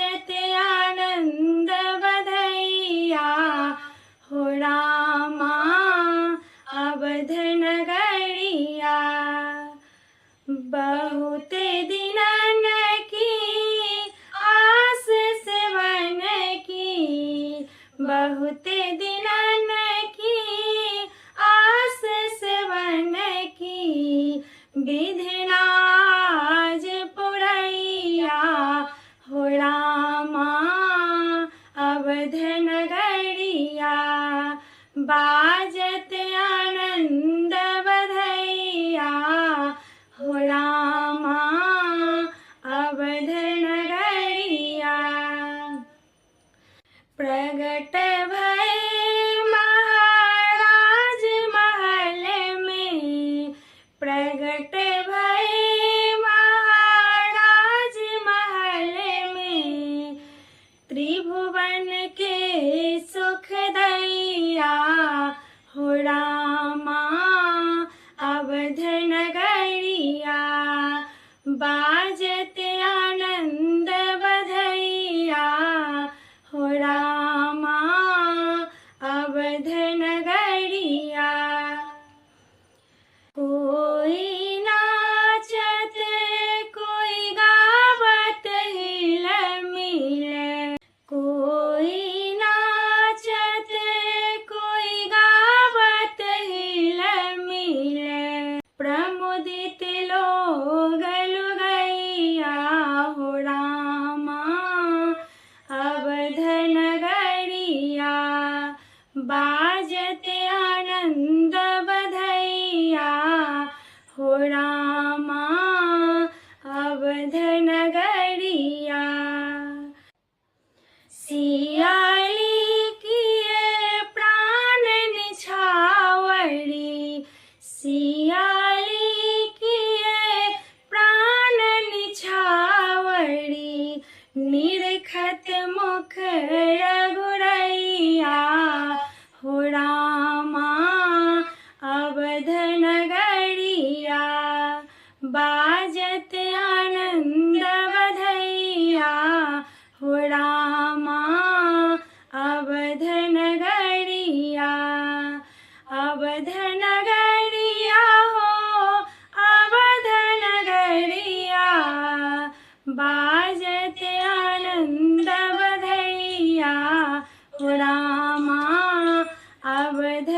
बाजत आनंद बधैया हो रामा अवध नगरिया। बहुत दिनन की आस सेवन की, बहुत दिनन की आस सेवन की, विधना आज पुरैया हो रामा अवध नगरिया। बाजत आनंद बधैया हो रामा अवध नगरिया। प्रगट भय महाराज महल में, प्रगट भय महाराज महल में, त्रिभुवन के सुख दैया हो रामा अवध नगरिया। बाजत आनंद बधैया हो रामा अवध नगरिया। कोई नाचत कोई गावत हिल मिल, कोई नाचत कोई गावत हिल मिल, प्रमुदित लोग लुगैया हो रामा अवध नगरिया। बाजत आनंद बधैया हो रामा अवध नगरिया। सियाली किए प्राण निछावरी, सियाली किए प्राण निछावरी, निरखत मुख रघुरैया हो रामा अवध नगरिया। बाजत आनंद बधैया हो रामा अवध नगरिया। अवध नगरिया हो अवध नगरिया, बाजत आनंद बधैया हो रामा अवध